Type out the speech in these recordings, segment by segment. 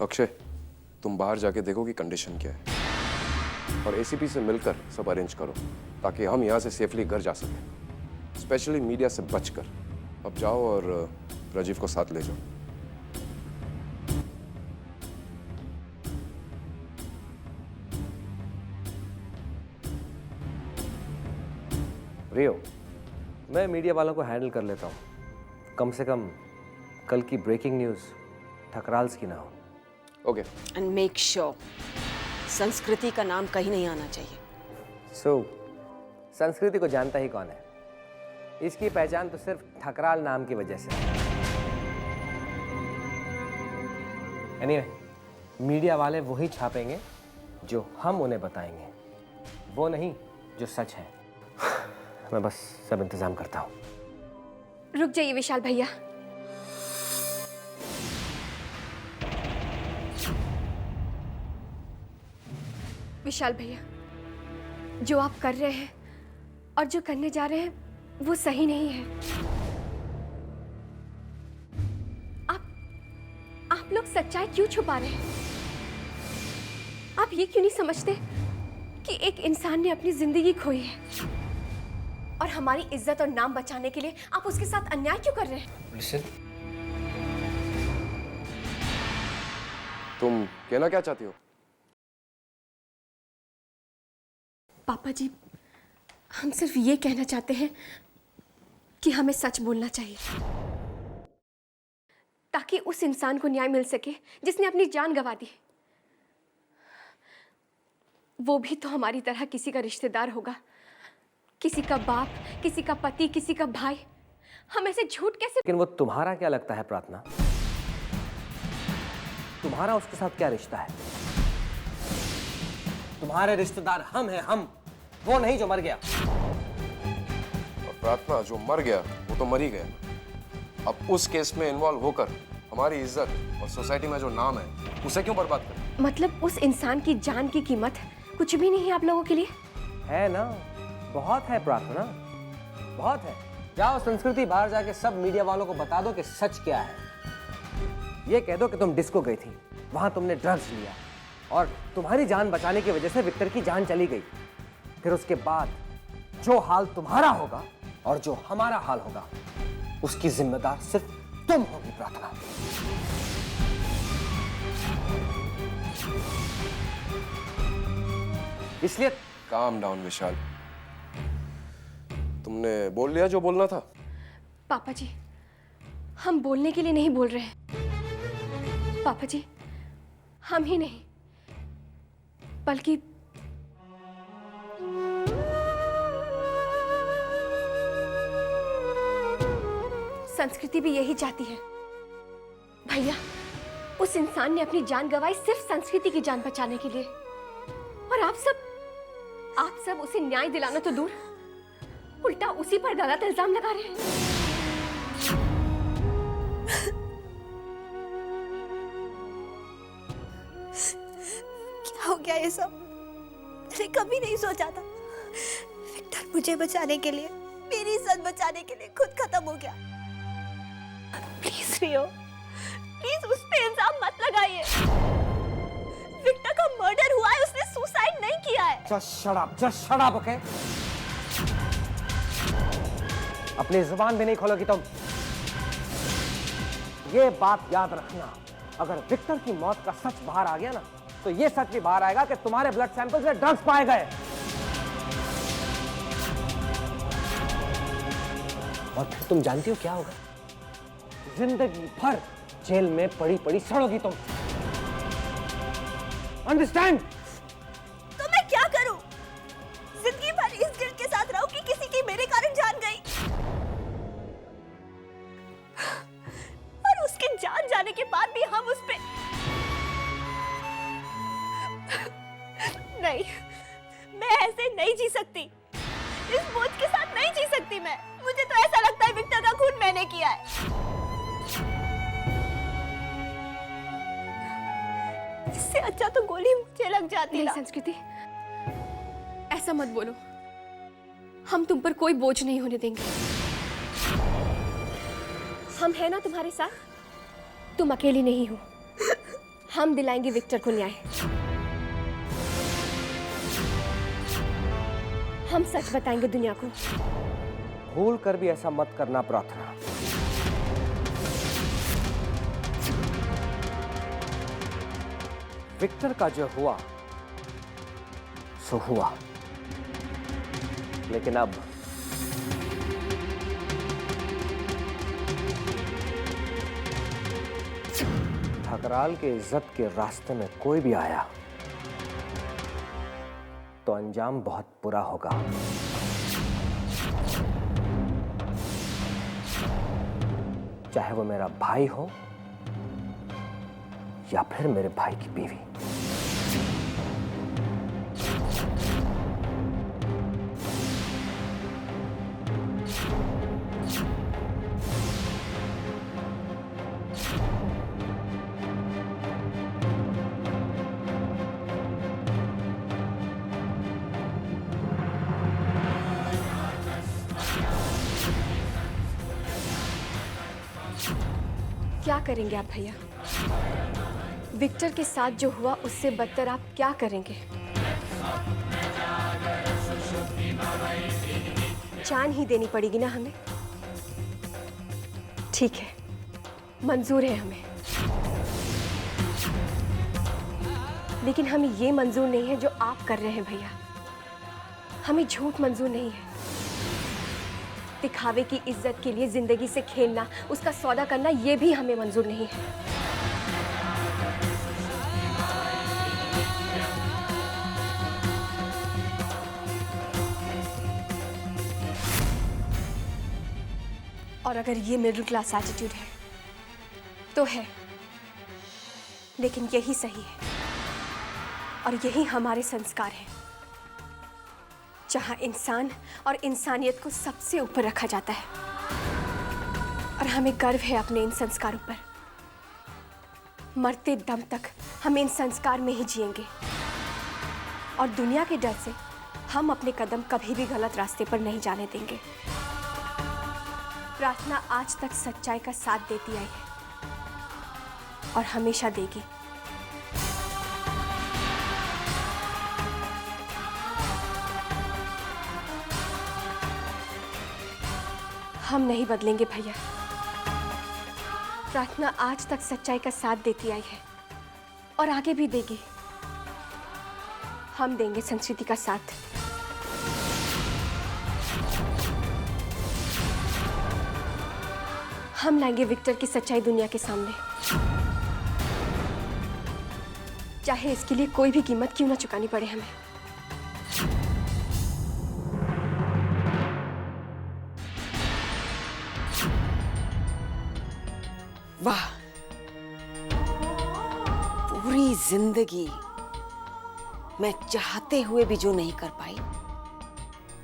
अक्षय, तुम बाहर जाके देखो कि कंडीशन क्या है और एसीपी से मिलकर सब अरेंज करो ताकि हम यहाँ से सेफली घर जा सकें, स्पेशली मीडिया से बचकर। अब जाओ और राजीव को साथ ले जाओ। रियो, मैं मीडिया वालों को हैंडल कर लेता हूँ। कम से कम कल की ब्रेकिंग न्यूज़ ठकराल्स की ना हो। ओके। एंड मेक श्योर संस्कृति का नाम कहीं नहीं आना चाहिए। संस्कृति को जानता ही कौन है? इसकी पहचान तो सिर्फ ठकराल नाम की वजह से। एनीवे, मीडिया वाले वही छापेंगे जो हम उन्हें बताएंगे, वो नहीं जो सच है। मैं बस सब इंतजाम करता हूँ। रुक जाइए विशाल भैया। विशाल भैया, जो आप कर रहे हैं और जो करने जा रहे हैं वो सही नहीं है। आप लोग सच्चाई क्यों छुपा रहे हैं? आप ये क्यों नहीं समझते कि एक इंसान ने अपनी जिंदगी खोई है और हमारी इज्जत और नाम बचाने के लिए आप उसके साथ अन्याय क्यों कर रहे हैं? लिसन, तुम कहना क्या चाहती हो? पापा जी, हम सिर्फ ये कहना चाहते हैं कि हमें सच बोलना चाहिए ताकि उस इंसान को न्याय मिल सके जिसने अपनी जान गंवा दी। वो भी तो हमारी तरह किसी का रिश्तेदार होगा, किसी का बाप, किसी का पति, किसी का भाई। हम ऐसे झूठ कैसे? लेकिन वो तुम्हारा क्या लगता है प्रार्थना? तुम्हारा उसके साथ क्या रिश्ता है? तुम्हारे रिश्तेदार हम हैं, हम, वो नहीं जो मर गया। और प्रार्थना, जो मर गया वो तो मर ही गया। अब उस केस में इन्वॉल्व होकर हमारी इज्जत और सोसाइटी में जो नाम है उसे क्यों बर्बाद करें? मतलब उस इंसान की जान की कीमत कुछ भी नहीं है आप लोगों के लिए? है ना, बहुत है प्रार्थना, बहुत है। जाओ संस्कृति, बाहर जाके सब मीडिया वालों को बता दो कि सच क्या है। ये कह दो कि तुम डिस्को गई थी, वहां तुमने ड्रग्स लिया और तुम्हारी जान बचाने की वजह से विक्टर की जान चली गई। फिर उसके बाद जो हाल तुम्हारा होगा और जो हमारा हाल होगा उसकी जिम्मेदार सिर्फ तुम होगी प्रार्थना। इसलिए काम डाउन विशाल, तुमने बोल लिया जो बोलना था। पापा जी, हम बोलने के लिए नहीं बोल रहे हैं। पापा जी, हम ही नहीं बल्कि संस्कृति भी यही चाहती है। भैया, उस इंसान ने अपनी जान गंवाई सिर्फ संस्कृति की जान बचाने के लिए, और आप सब उसे न्याय दिलाना तो दूर, उल्टा उसी पर गलत इल्जाम लगा रहे हैं। क्या हो गया ये सब? मैंने कभी नहीं सोचा था विक्टर मुझे बचाने के लिए, मेरी इज्जत बचाने के लिए खुद खत्म हो गया। प्लीज रियो, प्लीज उस पे इल्जाम मत लगाइए। विक्टर का मर्डर हुआ है, उसने सुसाइड नहीं किया है। just shut up, okay? अपनी जुबान भी नहीं खोलोगी तुम। ये बात याद रखना, अगर विक्टर की मौत का सच बाहर आ गया ना, तो ये सच भी बाहर आएगा कि तुम्हारे ब्लड सैंपल्स में ड्रग्स पाए गए। और फिर तुम जानती हो क्या होगा? जिंदगी भर जेल में पड़ी पड़ी सड़ोगी तुम। अंडरस्टैंड? तो मैं क्या करूं? जिंदगी भर इस गिल्ट के साथ रहूं कि किसी की मेरे कारण जान गई, और उसकी जान जाने के बाद भी हम उस पे नहीं, मैं ऐसे नहीं जी सकती। इस बोझ के साथ नहीं जी सकती मैं। मुझे तो ऐसा लगता है विक्टर का खून मैंने किया है। इससे अच्छा तो गोली मुझे लग जाती नहीं ना। संस्कृति, ऐसा मत बोलो। हम तुम पर कोई बोझ नहीं होने देंगे। हम हैं ना तुम्हारे साथ, तुम अकेली नहीं हो। हम दिलाएंगे विक्टर को न्याय। हम सच बताएंगे दुनिया को। भूल कर भी ऐसा मत करना प्रार्थना। विक्टर का जो हुआ सो हुआ, लेकिन अब ठकराल के इज्जत के रास्ते में कोई भी आया तो अंजाम बहुत बुरा होगा। चाहे वो मेरा भाई हो या फिर मेरे भाई की बीवी। क्या करेंगे आप भैया? विक्टर के साथ जो हुआ उससे बदतर आप क्या करेंगे? जान ही देनी पड़ेगी ना हमें। ठीक है, मंजूर है हमें, लेकिन हमें ये मंजूर नहीं है जो आप कर रहे हैं भैया। हमें झूठ मंजूर नहीं है। दिखावे की इज्जत के लिए जिंदगी से खेलना, उसका सौदा करना, ये भी हमें मंजूर नहीं है। और अगर ये मिडिल क्लास एटीट्यूड है तो है, लेकिन यही सही है और यही हमारे संस्कार हैं, जहां इंसान और इंसानियत को सबसे ऊपर रखा जाता है। और हमें गर्व है अपने इन संस्कारों पर। मरते दम तक हम इन संस्कार में ही जिएंगे और दुनिया के डर से हम अपने कदम कभी भी गलत रास्ते पर नहीं जाने देंगे। प्रार्थना आज तक सच्चाई का साथ देती आई है और हमेशा देगी। हम नहीं बदलेंगे भैया। प्रार्थना आज तक सच्चाई का साथ देती आई है और आगे भी देगी। हम देंगे संस्कृति का साथ। हम लाएंगे विक्टर की सच्चाई दुनिया के सामने, चाहे इसके लिए कोई भी कीमत क्यों ना चुकानी पड़े हमें। वाह, पूरी जिंदगी मैं चाहते हुए भी जो नहीं कर पाई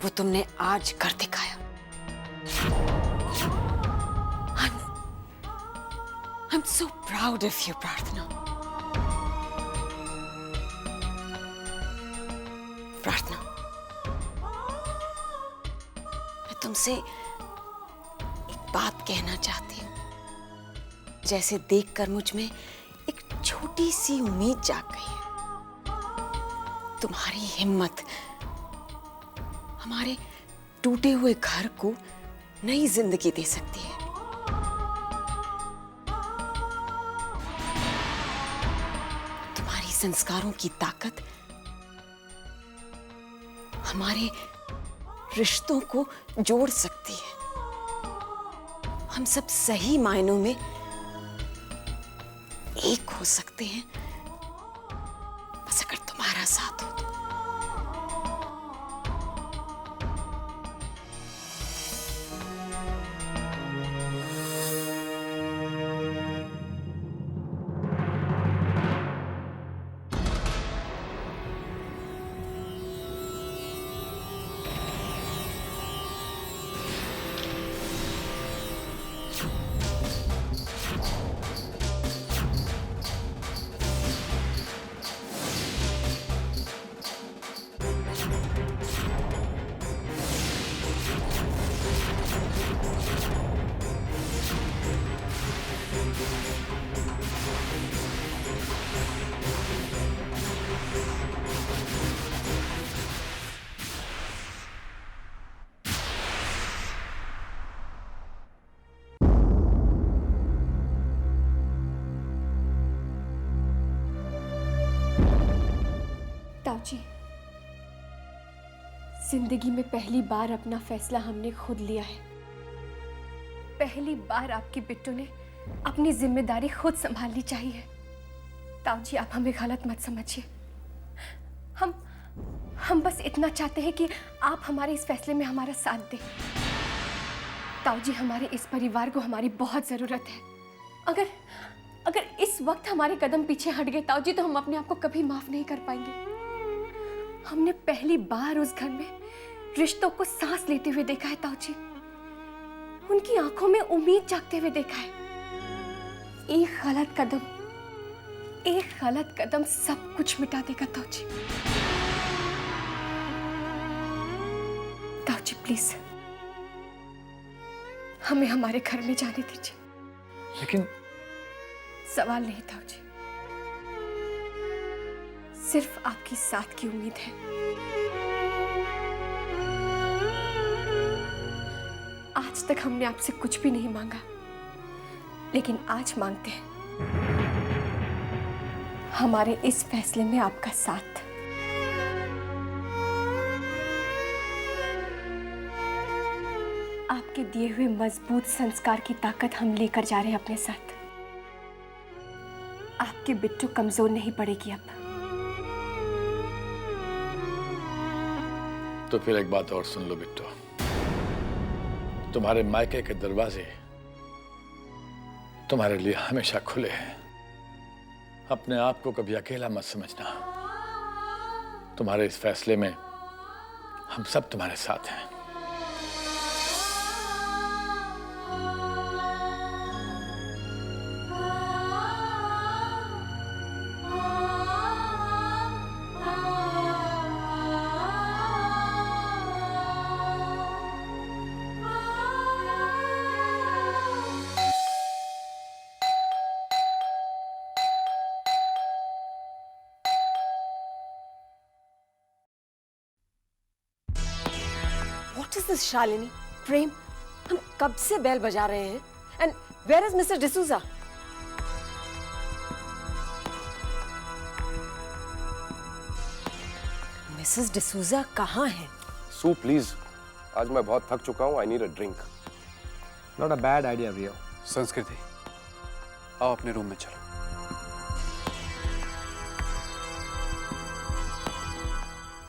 वो तुमने आज कर दिखाया। I'm so proud of you, प्रार्थना। प्रार्थना, मैं तुमसे एक बात कहना चाहती हूँ। जैसे देखकर मुझ में एक छोटी सी उम्मीद जाग गई है। तुम्हारी हिम्मत हमारे टूटे हुए घर को नई जिंदगी दे सकती है। तुम्हारी संस्कारों की ताकत हमारे रिश्तों को जोड़ सकती है। हम सब सही मायनों में एक हो सकते हैं, बस अगर तुम्हारा साथ हो तो। जिंदगी में पहली बार अपना फैसला हमने खुद लिया है। पहली बार आपकी बिट्टू ने अपनी जिम्मेदारी खुद संभालनी चाहिए। ताऊ जी, आप हमें गलत मत समझिए। हम बस इतना चाहते हैं कि आप हमारे इस फैसले में हमारा साथ दें। ताऊ जी, हमारे इस परिवार को हमारी बहुत जरूरत है। अगर इस वक्त हमारे कदम पीछे हट गए ताऊ जी, तो हम अपने आप को कभी माफ नहीं कर पाएंगे। हमने पहली बार उस घर में रिश्तों को सांस लेते हुए देखा है ताऊ जी। उनकी आंखों में उम्मीद जागते हुए देखा है। एक गलत कदम सब कुछ मिटा देगा ताऊ जी। ताऊ जी, प्लीज हमें हमारे घर में जाने दीजिए। लेकिन सवाल नहीं ताऊ जी, सिर्फ आपकी साथ की उम्मीद है। आज तक हमने आपसे कुछ भी नहीं मांगा, लेकिन आज मांगते हैं हमारे इस फैसले में आपका साथ। आपके दिए हुए मजबूत संस्कार की ताकत हम लेकर जा रहे हैं अपने साथ। आपकी बिट्टू कमजोर नहीं पड़ेगी अब। तो फिर एक बात और सुन लो बिट्टू, तुम्हारे मायके के दरवाजे तुम्हारे लिए हमेशा खुले हैं। अपने आप को कभी अकेला मत समझना। तुम्हारे इस फैसले में हम सब तुम्हारे साथ हैं। What is this, Shalini? प्रेम, हम कब से बेल बजा रहे हैं? And where is Mr. D'Souza? Mrs. D'Souza कहाँ है? सू प्लीज, आज मैं बहुत थक चुका हूँ। I need a drink. Not a bad idea Rio. Sanskriti, आओ अपने रूम में चलो।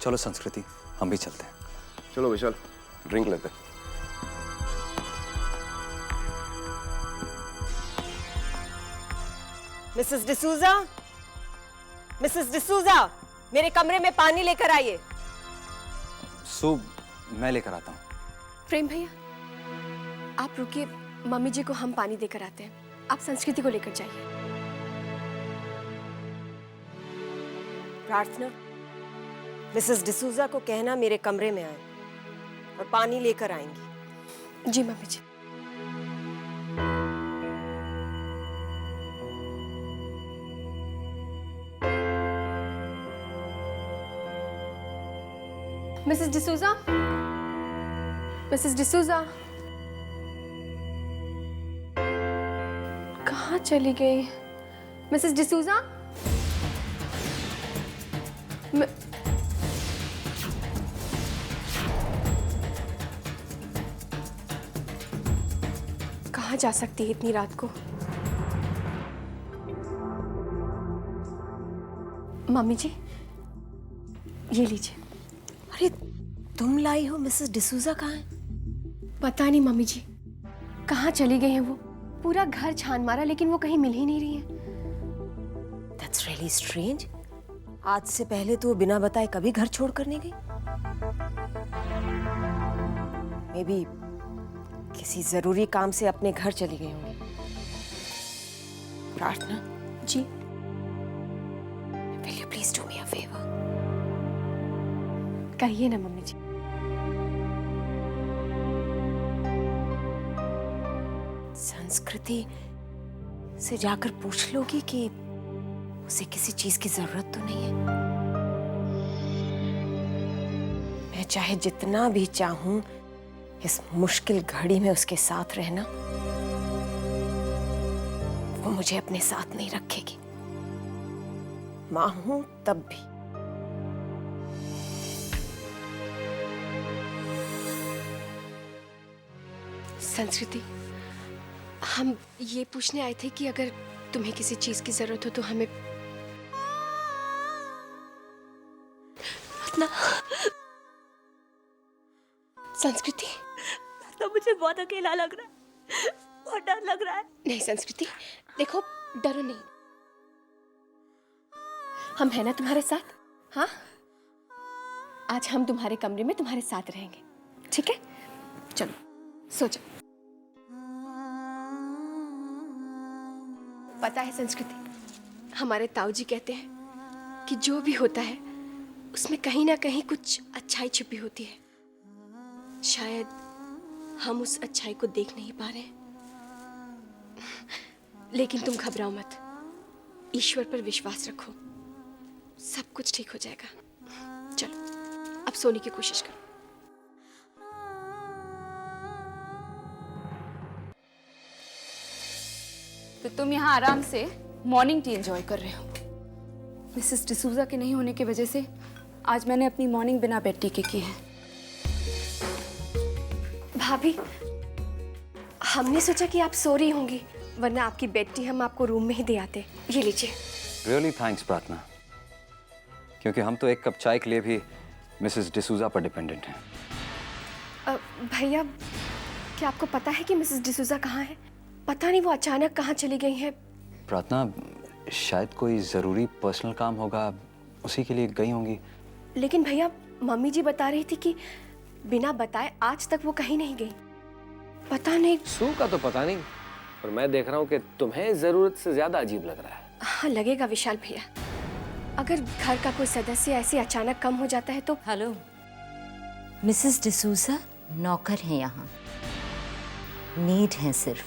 चलो संस्कृति, हम भी चलते हैं। चलो विशाल, ड्रिंक लेते। मिसेस डिसूजा, मिसेस डिसूजा, मेरे कमरे में पानी लेकर आइए। सो मैं लेकर आता हूँ। प्रेम भैया, आप रुकिए, मम्मी जी को हम पानी देकर आते हैं। आप संस्कृति को लेकर जाइए। प्रार्थना, मिसेस डिसूजा को कहना मेरे कमरे में आए और पानी लेकर आएंगी। जी मम्मी जी। मिसेस डिसूजा, मिसेस डिसूजा, कहाँ चली गई? मिसेस डिसूजा, कहाँ जा सकती है इतनी रात को? मम्मी जी, ये लीजिए। अरे तुम लाई हो? मिसेस डिसूजा कहाँ है? पता नहीं मम्मी जी, कहाँ चली गई हैं वो। पूरा घर छान मारा लेकिन वो कहीं मिल ही नहीं रही है। That's really strange. आज से पहले तो वो बिना बताए कभी घर छोड़ कर नहीं गई। मे बी किसी जरूरी काम से अपने घर चली गई होंगी। प्रार्थना जी, will you please do me a favor? कहिए ना मम्मी जी। संस्कृति से जाकर पूछ लोगी कि उसे किसी चीज की जरूरत तो नहीं है। मैं चाहे जितना भी चाहूं इस मुश्किल घड़ी में उसके साथ रहना, वो मुझे अपने साथ नहीं रखेगी। मां हूं तब भी। संस्कृति, हम ये पूछने आए थे कि अगर तुम्हें किसी चीज की जरूरत हो तो हमें अपना संस्कृति। तो मुझे बहुत अकेला लग रहा है, बहुत डर लग रहा है। नहीं संस्कृति, देखो डरो नहीं, हम है ना तुम्हारे साथ। हाँ, आज हम तुम्हारे कमरे में तुम्हारे साथ रहेंगे, ठीक है? चलो सो जाओ। पता है संस्कृति, हमारे ताऊ जी कहते हैं कि जो भी होता है उसमें कहीं ना कहीं कुछ अच्छाई छिपी होती है। शायद हम उस अच्छाई को देख नहीं पा रहे, लेकिन तुम घबराओ मत, ईश्वर पर विश्वास रखो, सब कुछ ठीक हो जाएगा। चलो अब सोने की कोशिश करो। तो तुम यहाँ आराम से मॉर्निंग टी एंजॉय कर रहे हो। मिसेस डिसूजा के नहीं होने की वजह से आज मैंने अपनी मॉर्निंग बिना बेड टी के की है। भाभी, हमने सोचा कि आप सो रही होंगी, वरना आपकी बेड टी हम आपको रूम में ही दे आते। ये लीजिए। रियली थैंक्स प्रार्थना, क्योंकि हम तो एक कप चाय के लिए भी मिसेस डिसूजा पर डिपेंडेंट हैं। भैया, क्या आपको पता है कि मिसेस डिसूजा कहाँ है? पता नहीं वो अचानक कहाँ चली गई हैं। प्रार्थना, शायद कोई ज़रूरी पर्सनल काम होगा, उसी के लिए गई होंगी। लेकिन भैया, मम्मी जी बता रही थी कि बिना बताए आज तक वो कहीं नहीं गई। पता नहीं। सू का तो पता नहीं, पर मैं देख रहा हूँ कि तुम्हें जरूरत से ज्यादा अजीब लग रहा है। हाँ लगेगा विशाल भैया, अगर घर का कोई सदस्य ऐसे अचानक कम हो जाता है तो। हेलो, मिसेस डिसूजा नौकर हैं यहाँ, नीड हैं सिर्फ,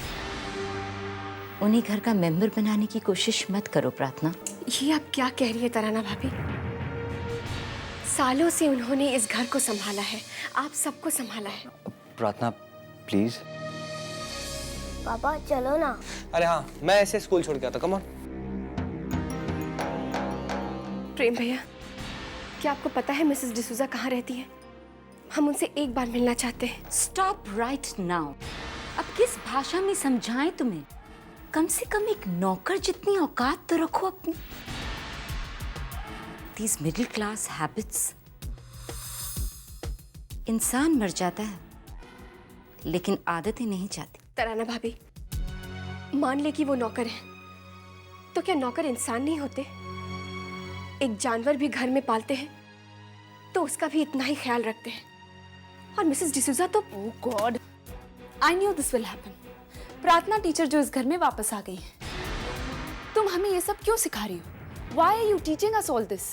उन्हें घर का मेंबर बनाने की कोशिश मत करो प्रार्थना। ये आप क्या कह रही है तराना भाभी? सालों से उन्होंने इस घर को संभाला है, आप सबको संभाला है। प्रार्थना प्लीज। पापा चलो ना। अरे हाँ, मैं ऐसे स्कूल छोड़ के आता, कम ऑन। प्रेम भैया, क्या आपको पता है मिसेस डिसूजा कहाँ रहती है? हम उनसे एक बार मिलना चाहते हैं। Stop right now. अब किस भाषा में समझाएं तुम्हें? कम से कम एक नौकर जितनी औकात तो रखो अपनी। These middle class habits। इंसान मर जाता है, लेकिन आदतें नहीं जाती। तराना भाभी, मान ले कि वो नौकर है, तो क्या नौकर इंसान नहीं होते? एक जानवर भी घर में पालते हैं तो उसका भी इतना ही ख्याल रखते हैं। और मिसेस डिसूजा तो oh God, I knew this will happen. Prarthana teacher जो इस घर में वापस आ गई है, तुम हमें ये सब क्यों सिखा रही हो? Why are you teaching us all this?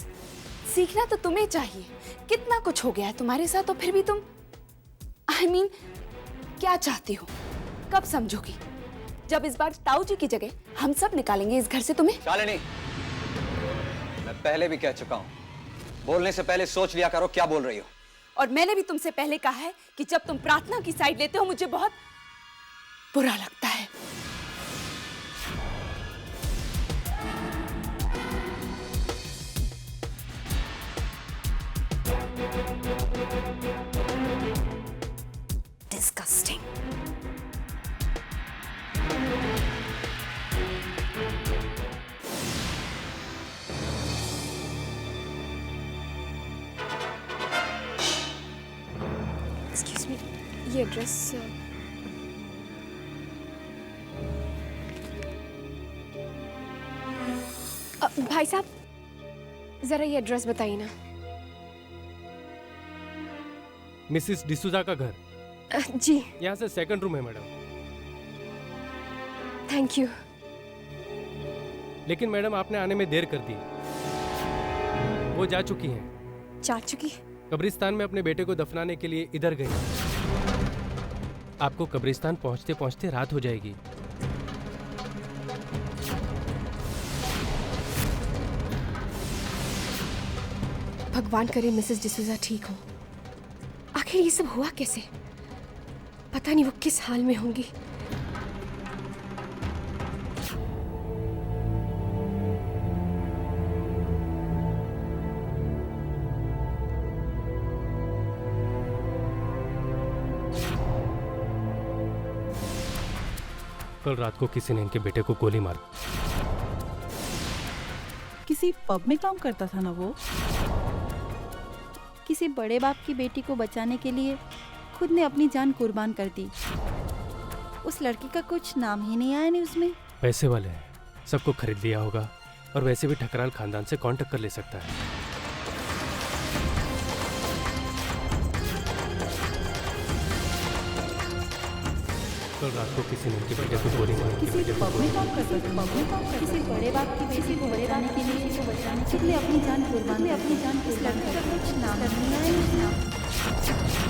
सीखना तो तुम्हें चाहिए, कितना कुछ हो गया है तुम्हारे साथ, तो फिर भी तुम I mean, क्या चाहती हो? कब समझोगी? जब इस बार ताऊ जी की जगह हम सब निकालेंगे इस घर से तुम्हें। शालिनी, मैं पहले भी कह चुका हूँ, बोलने से पहले सोच लिया करो क्या बोल रही हो। और मैंने भी तुमसे पहले कहा है कि जब तुम प्रार्थना की साइड लेते हो मुझे बहुत बुरा लगता है। Disgusting। एक्सक्यूज मी, ये एड्रेस। भाई साहब, जरा ये एड्रेस बताइए ना। मिसिस डिसूजा का घर जी, यहाँ से सेकंड रूम है मैडम। Thank you. लेकिन मैडम आपने आने में देर कर दी, वो जा चुकी हैं। जा चुकी? कब्रिस्तान में अपने बेटे को दफनाने के लिए इधर गई। आपको कब्रिस्तान पहुंचते पहुंचते रात हो जाएगी। भगवान करे मिसेस डिसूजा ठीक हो। आखिर ये सब हुआ कैसे? पता नहीं वो किस हाल में होंगी। कल रात को किसी ने इनके बेटे को गोली मार किसी पब में काम करता था ना वो? किसी बड़े बाप की बेटी को बचाने के लिए खुद ने अपनी जान कुर्बान कर दी। उस लड़की का कुछ नाम ही नहीं आया न्यूज़ में। पैसे वाले हैं, सबको खरीद लिया होगा। और वैसे भी ठकराल खानदान से कौन टक्कर ले सकता है? कल रात को किसी ने इनके बेटे को गोली मारी। किसी पब में काम करता था, किसी बड़े बाप की बेटी को बचाने के लिए अपनी जान कुर्बान, अपनी जान, उस लड़की का कुछ नाम नहीं आया।